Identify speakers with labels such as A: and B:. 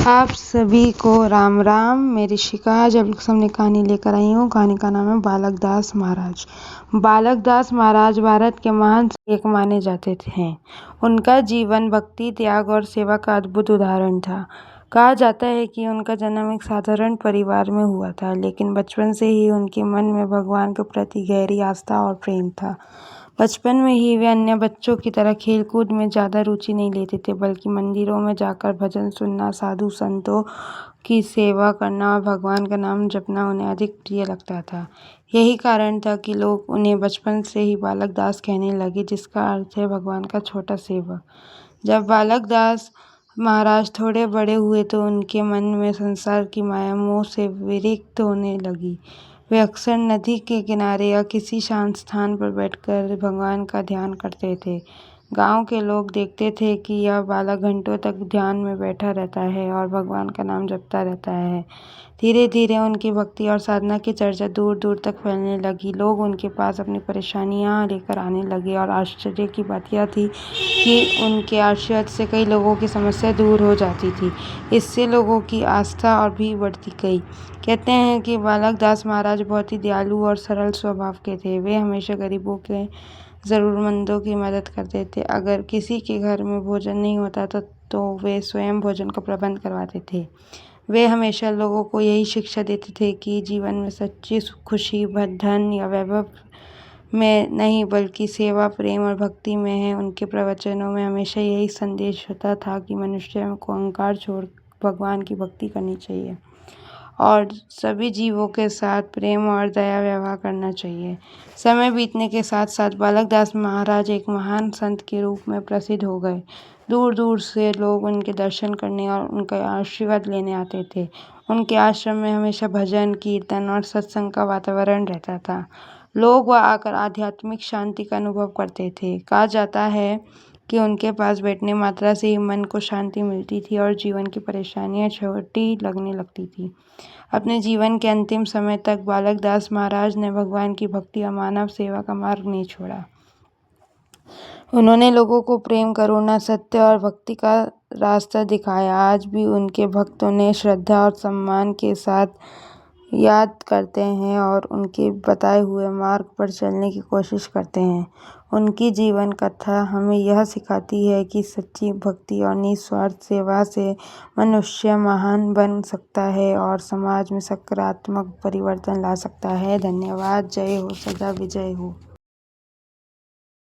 A: आप सभी को राम राम। मैं ऋषिका आज आप लोग सामने कहानी लेकर आई हूँ। कहानी का नाम है बालक दास महाराज। बालक दास महाराज भारत के महान एक माने जाते थे। उनका जीवन भक्ति, त्याग और सेवा का अद्भुत उदाहरण था। कहा जाता है कि उनका जन्म एक साधारण परिवार में हुआ था, लेकिन बचपन से ही उनके मन में भगवान के प्रति गहरी आस्था और प्रेम था। बचपन में ही वे अन्य बच्चों की तरह खेलकूद में ज़्यादा रुचि नहीं लेते थे, बल्कि मंदिरों में जाकर भजन सुनना, साधु संतों की सेवा करना और भगवान का नाम जपना उन्हें अधिक प्रिय लगता था। यही कारण था कि लोग उन्हें बचपन से ही बालक दास कहने लगे, जिसका अर्थ है भगवान का छोटा सेवक। जब बालक दास महाराज थोड़े बड़े हुए तो उनके मन में संसार की माया मोह से विरक्त होने लगी। वे अक्सर नदी के किनारे या किसी शांत स्थान पर बैठकर भगवान का ध्यान करते थे। गांव के लोग देखते थे कि यह बालक घंटों तक ध्यान में बैठा रहता है और भगवान का नाम जपता रहता है। धीरे धीरे उनकी भक्ति और साधना की चर्चा दूर दूर तक फैलने लगी। लोग उनके पास अपनी परेशानियां लेकर आने लगे और आश्चर्य की बात यह थी कि उनके आशीर्वाद से कई लोगों की समस्या दूर हो जाती थी। इससे लोगों की आस्था और भी बढ़ती गई। कहते हैं कि बालक दास महाराज बहुत ही दयालु और सरल स्वभाव के थे। वे हमेशा गरीबों के, ज़रूरतमंदों की मदद करते थे। अगर किसी के घर में भोजन नहीं होता था तो वे स्वयं भोजन का प्रबंध करवाते थे। वे हमेशा लोगों को यही शिक्षा देते थे कि जीवन में सच्ची खुशी धन या वैभव में नहीं, बल्कि सेवा, प्रेम और भक्ति में है। उनके प्रवचनों में हमेशा यही संदेश होता था कि मनुष्य को अहंकार छोड़ भगवान की भक्ति करनी चाहिए और सभी जीवों के साथ प्रेम और दया व्यवहार करना चाहिए। समय बीतने के साथ साथ बालक दास महाराज एक महान संत के रूप में प्रसिद्ध हो गए। दूर दूर से लोग उनके दर्शन करने और उनका आशीर्वाद लेने आते थे। उनके आश्रम में हमेशा भजन, कीर्तन और सत्संग का वातावरण रहता था। लोग वहाँ आकर आध्यात्मिक शांति का अनुभव करते थे। कहा जाता है कि उनके पास बैठने मात्रा से ही मन को शांति मिलती थी और जीवन की परेशानियां छोटी लगने लगती थी। अपने जीवन के अंतिम समय तक बालक दास महाराज ने भगवान की भक्ति और मानव सेवा का मार्ग नहीं छोड़ा। उन्होंने लोगों को प्रेम, करुणा, सत्य और भक्ति का रास्ता दिखाया। आज भी उनके भक्त उन्हें श्रद्धा और सम्मान के साथ याद करते हैं और उनके बताए हुए मार्ग पर चलने की कोशिश करते हैं। उनकी जीवन कथा हमें यह सिखाती है कि सच्ची भक्ति और निस्वार्थ सेवा से मनुष्य महान बन सकता है और समाज में सकारात्मक परिवर्तन ला सकता है। धन्यवाद। जय हो, सदा विजय हो।